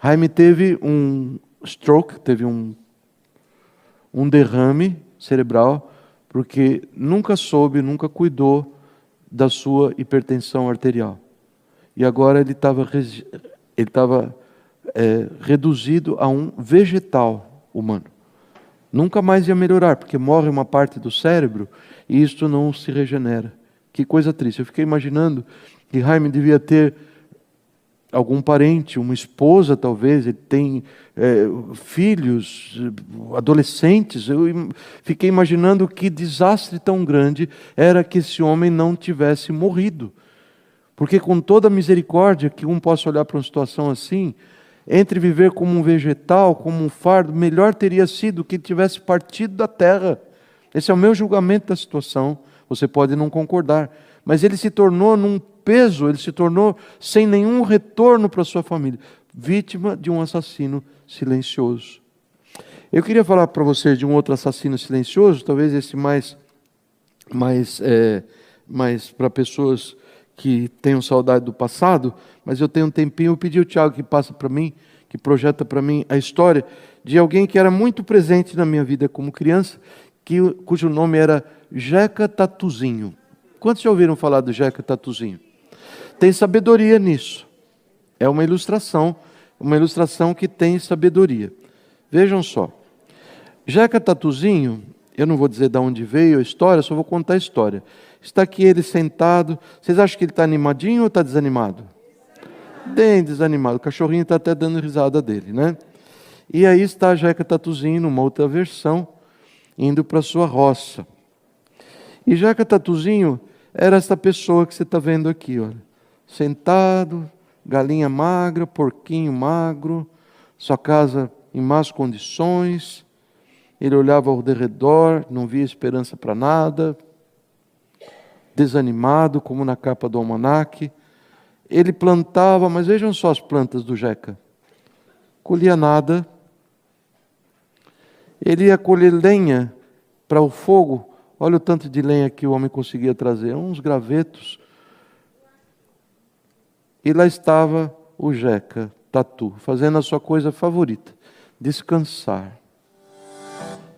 [SPEAKER 1] Jaime teve um stroke, teve um derrame cerebral, porque nunca cuidou da sua hipertensão arterial. E agora ele estava reduzido a um vegetal humano. Nunca mais ia melhorar, porque morre uma parte do cérebro e isto não se regenera. Que coisa triste. Eu fiquei imaginando que Jaime devia ter algum parente, uma esposa talvez, ele tem filhos, adolescentes. Eu fiquei imaginando que desastre tão grande era que esse homem não tivesse morrido. Porque com toda a misericórdia que um possa olhar para uma situação assim, entre viver como um vegetal, como um fardo, melhor teria sido que ele tivesse partido da terra. Esse é o meu julgamento da situação. Você pode não concordar, mas ele se tornou num peso, ele se tornou sem nenhum retorno para a sua família, vítima de um assassino silencioso. Eu queria falar para vocês de um outro assassino silencioso, talvez esse mais para pessoas que tenham saudade do passado, mas eu tenho um tempinho, eu pedi ao Tiago que passa para mim, que projeta para mim a história de alguém que era muito presente na minha vida como criança, cujo nome era Jeca Tatuzinho. Quantos já ouviram falar do Jeca Tatuzinho? Tem sabedoria nisso. É uma ilustração que tem sabedoria. Vejam só. Jeca Tatuzinho, eu não vou dizer de onde veio a história, só vou contar a história. Está aqui ele sentado. Vocês acham que ele está animadinho ou está desanimado? Bem desanimado. O cachorrinho está até dando risada dele, né? E aí está Jeca Tatuzinho, numa outra versão, indo para a sua roça. E Jeca Tatuzinho era essa pessoa que você está vendo aqui, olha. Sentado, galinha magra, porquinho magro, sua casa em más condições. Ele olhava ao redor, não via esperança para nada, desanimado, como na capa do almanaque. Ele plantava, mas vejam só as plantas do Jeca. Colhia nada. Ele ia colher lenha para o fogo. Olha o tanto de lenha que o homem conseguia trazer. Uns gravetos. E lá estava o Jeca Tatu, fazendo a sua coisa favorita. Descansar.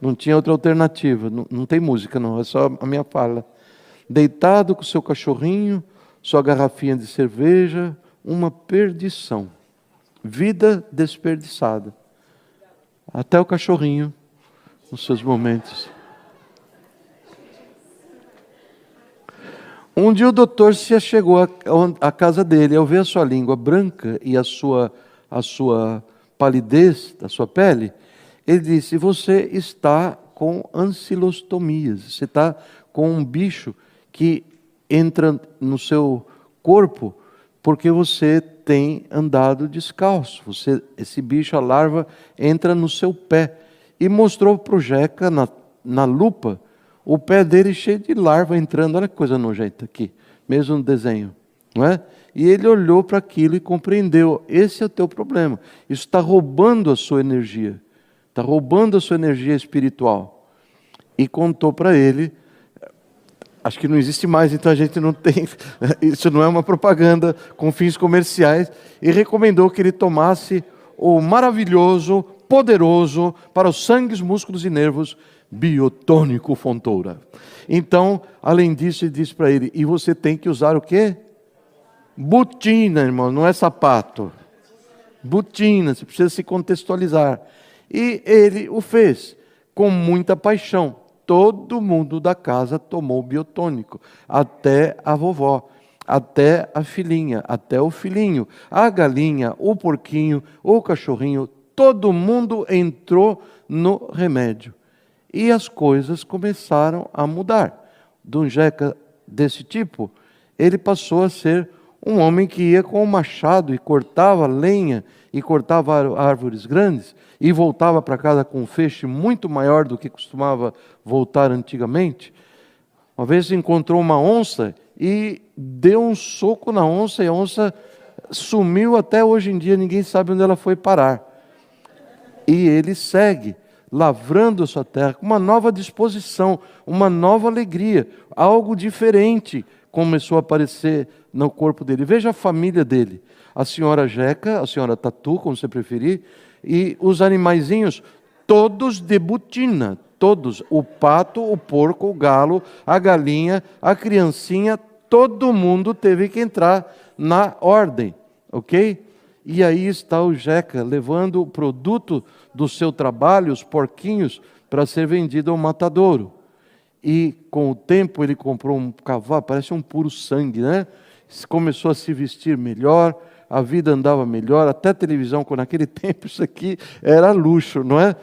[SPEAKER 1] Não tinha outra alternativa. Não tem música, não. É só a minha fala. Deitado com seu cachorrinho, sua garrafinha de cerveja. Uma perdição. Vida desperdiçada. Até o cachorrinho, nos seus momentos. Um dia o doutor se chegou à casa dele, ao ver a sua língua branca e a sua palidez da sua pele, ele disse: você está com ancilostomias, você está com um bicho que entra no seu corpo porque você tem andado descalço. Esse bicho, a larva, entra no seu pé. E mostrou para o Jeca, na lupa, o pé dele cheio de larva entrando. Olha que coisa nojenta aqui, mesmo no desenho, não é? E ele olhou para aquilo e compreendeu: esse é o teu problema. Isso está roubando a sua energia. Está roubando a sua energia espiritual. E contou para ele. Acho que não existe mais, então a gente não tem. Isso não é uma propaganda com fins comerciais. E recomendou que ele tomasse o maravilhoso, poderoso, para os sangues, músculos e nervos, Biotônico Fontoura. Então, além disso, ele disse para ele: e você tem que usar o quê? Botina, irmão, não é sapato. Botina, você precisa se contextualizar. E ele o fez com muita paixão. todo mundo da casa tomou biotônico, até a vovó, até a filhinha, até o filhinho, a galinha, o porquinho, o cachorrinho, todo mundo entrou no remédio. E as coisas começaram a mudar. De um jeca desse tipo, ele passou a ser um homem que ia com o machado e cortava lenha e cortava árvores grandes e voltava para casa com um feixe muito maior do que costumava voltar antigamente. Uma vez encontrou uma onça e deu um soco na onça e a onça sumiu. Até hoje em dia ninguém sabe onde ela foi parar. E ele segue lavrando a sua terra com uma nova disposição, uma nova alegria, algo diferente começou a aparecer no corpo dele. Veja a família dele, a senhora Jeca, a senhora Tatu, como você preferir, e os animaizinhos, todos de botina, todos, o pato, o porco, o galo, a galinha, a criancinha, todo mundo teve que entrar na ordem, ok? E aí está o Jeca levando o produto do seu trabalho, os porquinhos, para ser vendido ao matadouro. E com o tempo ele comprou um cavalo, parece um puro sangue, né? Começou a se vestir melhor, a vida andava melhor, até televisão, quando naquele tempo isso aqui era luxo, não é?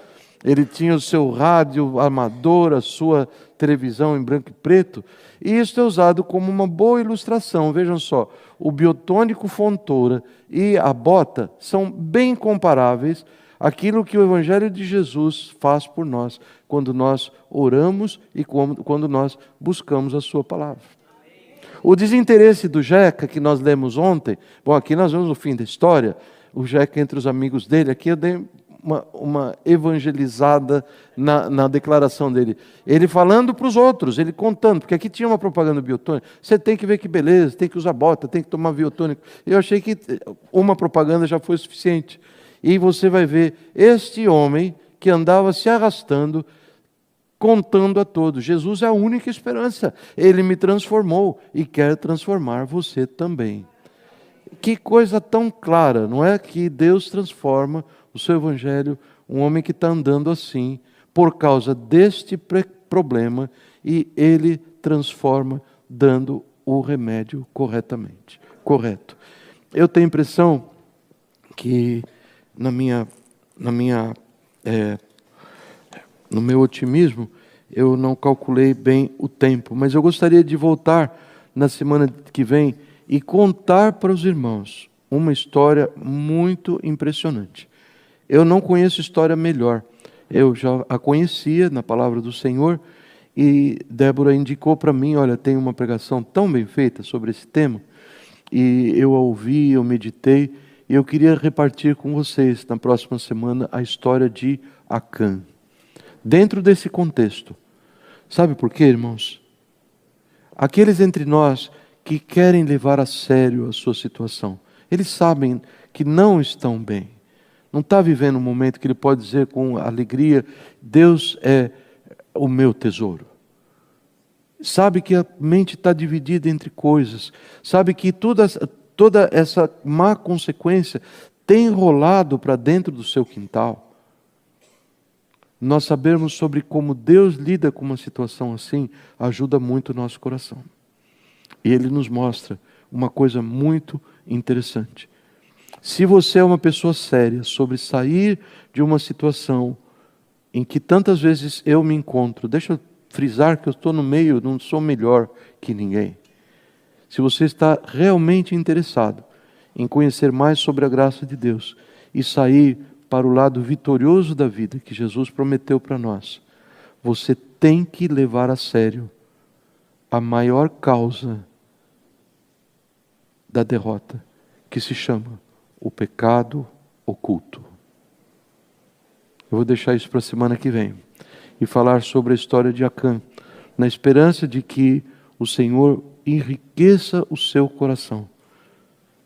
[SPEAKER 1] Ele tinha o seu rádio amador, a sua televisão em branco e preto, e isso é usado como uma boa ilustração. Vejam só, o biotônico Fontoura e a bota são bem comparáveis àquilo que o Evangelho de Jesus faz por nós, quando nós oramos e quando nós buscamos a sua palavra. O desinteresse do Jeca, que nós lemos ontem, bom, aqui nós vemos o fim da história, o Jeca entre os amigos dele, aqui eu dei uma evangelizada na declaração dele. Ele falando para os outros, ele contando, porque aqui tinha uma propaganda biotônica. Você tem que ver que beleza, tem que usar bota, tem que tomar biotônico. Eu achei que uma propaganda já foi suficiente. E você vai ver este homem que andava se arrastando, contando a todos: Jesus é a única esperança. Ele me transformou e quer transformar você também. Que coisa tão clara, não é? Que Deus transforma o seu Evangelho, um homem que está andando assim, por causa deste problema, e ele transforma dando o remédio corretamente. Correto. Eu tenho a impressão que no meu otimismo, eu não calculei bem o tempo, mas eu gostaria de voltar na semana que vem e contar para os irmãos uma história muito impressionante. Eu não conheço história melhor. Eu já a conhecia na palavra do Senhor e Débora indicou para mim: olha, tem uma pregação tão bem feita sobre esse tema, e eu a ouvi, eu meditei, e eu queria repartir com vocês na próxima semana a história de Acã. Dentro desse contexto. Sabe por quê, irmãos? Aqueles entre nós que querem levar a sério a sua situação, eles sabem que não estão bem. Não está vivendo um momento que ele pode dizer com alegria: Deus é o meu tesouro. Sabe que a mente está dividida entre coisas. Sabe que toda essa má consequência tem rolado para dentro do seu quintal. Nós sabermos sobre como Deus lida com uma situação assim ajuda muito o nosso coração. E Ele nos mostra uma coisa muito interessante. Se você é uma pessoa séria sobre sair de uma situação em que tantas vezes eu me encontro, deixa eu frisar que eu estou no meio, não sou melhor que ninguém. Se você está realmente interessado em conhecer mais sobre a graça de Deus e sair para o lado vitorioso da vida que Jesus prometeu para nós, você tem que levar a sério a maior causa da derrota, que se chama o pecado oculto. Eu vou deixar isso para a semana que vem e falar sobre a história de Acã, na esperança de que o Senhor enriqueça o seu coração.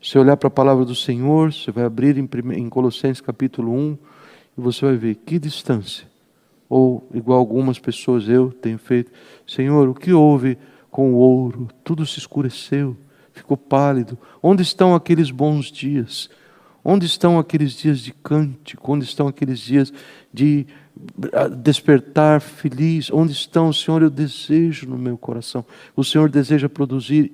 [SPEAKER 1] Se olhar para a palavra do Senhor, você vai abrir em Colossenses capítulo 1 e você vai ver que distância, ou igual algumas pessoas eu tenho feito: Senhor, o que houve com o ouro? Tudo se escureceu, ficou pálido. Onde estão aqueles bons dias? Onde estão aqueles dias de cântico? Onde estão aqueles dias de despertar feliz. Onde estão, Senhor, eu desejo no meu coração. O Senhor deseja produzir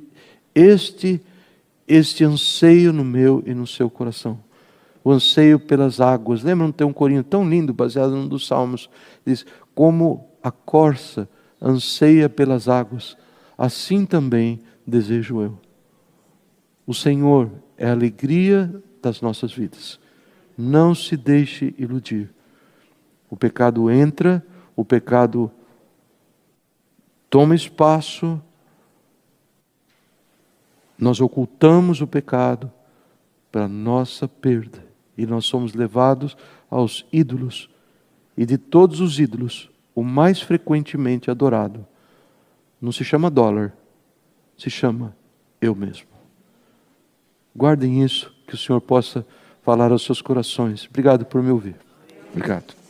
[SPEAKER 1] este anseio no meu e no seu coração. O anseio pelas águas. Lembram, tem um corinho tão lindo, baseado num dos Salmos. Diz, como a corça anseia pelas águas, assim também desejo eu. O Senhor é a alegria das nossas vidas. Não se deixe iludir. O pecado entra, o pecado toma espaço, nós ocultamos o pecado para nossa perda. E nós somos levados aos ídolos. E de todos os ídolos, o mais frequentemente adorado, não se chama dólar, se chama eu mesmo. Guardem isso, que o Senhor possa falar aos seus corações. Obrigado por me ouvir. Obrigado.